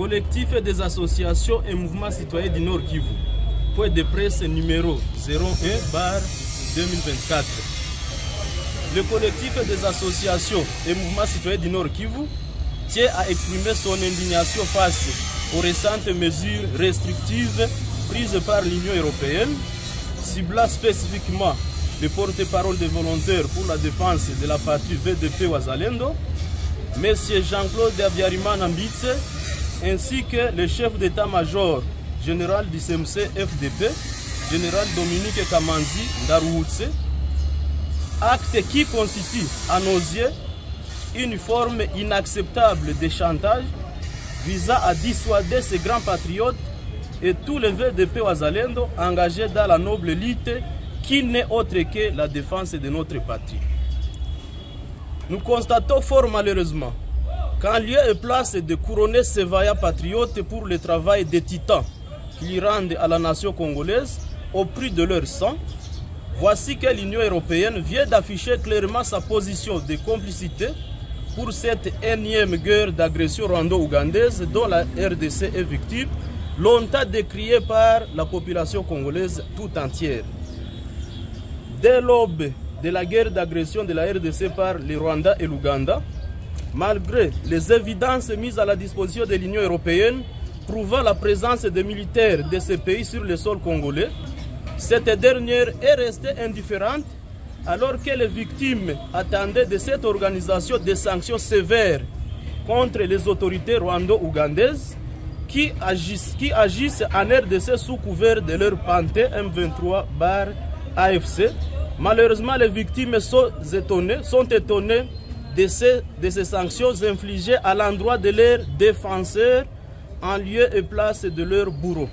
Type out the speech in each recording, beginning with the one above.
collectif des associations et mouvements citoyens du Nord Kivu. Point de presse numéro 01/2024. Le collectif des associations et mouvements citoyens du Nord Kivu tient à exprimer son indignation face aux récentes mesures restrictives prises par l'Union européenne, ciblant spécifiquement le porte-parole des volontaires pour la défense de la patrie VDP Wazalendo, M. Jean-Claude Abiyarimana Mbitse, ainsi que le chef d'état-major général du CMC FDP, général Dominique Kamanzi Ndaruhutse, acte qui constitue à nos yeux une forme inacceptable de chantage visant à dissuader ces grands patriotes et tous les VDP Wazalendo engagés dans la noble lutte qui n'est autre que la défense de notre patrie. Nous constatons fort malheureusement qu'en lieu et place de couronner ces vaillants patriotes pour le travail des titans qu'ils rendent à la nation congolaise au prix de leur sang, voici que l'Union européenne vient d'afficher clairement sa position de complicité pour cette énième guerre d'agression rwando-ougandaise dont la RDC est victime, longtemps décriée par la population congolaise tout entière. Dès l'aube de la guerre d'agression de la RDC par le Rwanda et l'Ouganda, malgré les évidences mises à la disposition de l'Union européenne prouvant la présence des militaires de ces pays sur le sol congolais, cette dernière est restée indifférente alors que les victimes attendaient de cette organisation des sanctions sévères contre les autorités rwando-ougandaises qui agissent en RDC sous couvert de leur panté M23/AFC. Malheureusement, les victimes sont étonnées de ces sanctions infligées à l'endroit de leurs défenseurs en lieu et place de leurs bourreaux.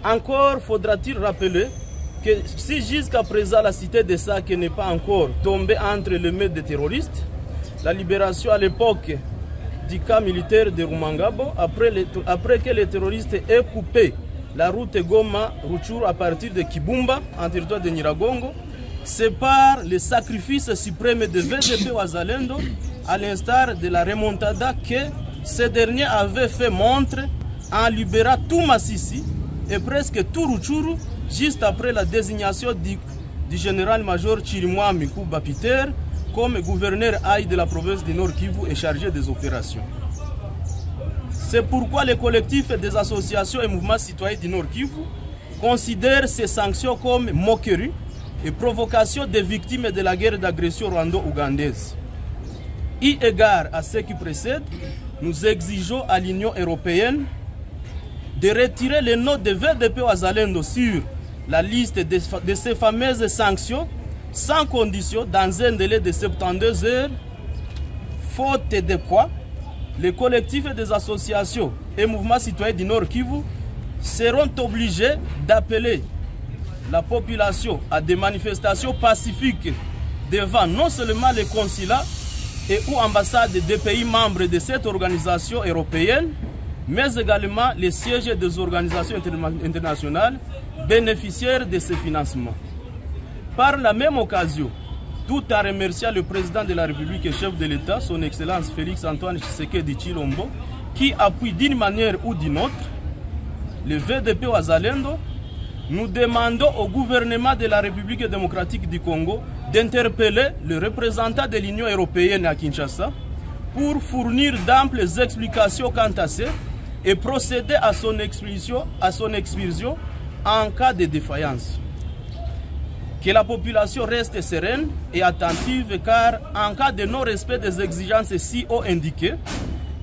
Encore faudra-t-il rappeler que si jusqu'à présent la cité de Sake n'est pas encore tombée entre les mains des terroristes, la libération à l'époque du camp militaire de Rumangabo, après que les terroristes aient coupé la route Goma-Ruchuru à partir de Kibumba, en territoire de Nyiragongo, c'est par le sacrifice suprême de VDP Wazalendo, à l'instar de la remontada que ces derniers avaient fait montre en libérant tout Massissi et presque tout Ruchuru, juste après la désignation du général-major Chirimwami Kuba Peter comme gouverneur Aïe de la province du Nord Kivu et chargé des opérations. C'est pourquoi le collectif des associations et mouvements citoyens du Nord Kivu considère ces sanctions comme moquerie et provocation des victimes de la guerre d'agression rwando-ougandaise. Eu égard à ce qui précède, nous exigeons à l'Union européenne de retirer le nom de VDP Wazalendo sur la liste de ces fameuses sanctions sans condition dans un délai de 72 heures, faute de quoi les collectifs des associations et mouvements citoyens du Nord Kivu seront obligés d'appeler la population à des manifestations pacifiques devant non seulement les consulats et ou ambassades des pays membres de cette organisation européenne, mais également les sièges des organisations internationales bénéficiaires de ces financements. Par la même occasion, tout en remerciant le président de la République et chef de l'État, son Excellence Félix-Antoine Tshisekedi Tshilombo, qui appuie d'une manière ou d'une autre le VDP Wazalendo, nous demandons au gouvernement de la République démocratique du Congo d'interpeller le représentant de l'Union européenne à Kinshasa pour fournir d'amples explications quant à ça et procéder à son expulsion en cas de défaillance. Que la population reste sereine et attentive car en cas de non-respect des exigences si haut indiquées,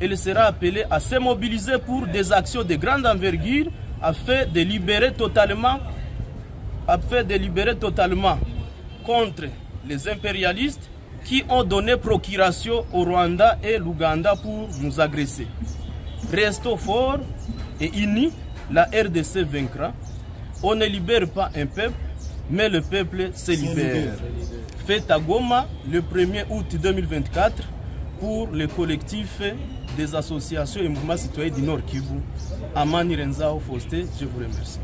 elle sera appelée à se mobiliser pour des actions de grande envergure afin de libérer totalement contre les impérialistes qui ont donné procuration au Rwanda et l'Ouganda pour nous agresser. Restons forts et unis, la RDC vaincra. On ne libère pas un peuple, mais le peuple se libère. Fait à Goma le 1er août 2024 pour le collectif des associations et mouvements citoyens du Nord Kivu. Amani Renzao Faustin, je vous remercie.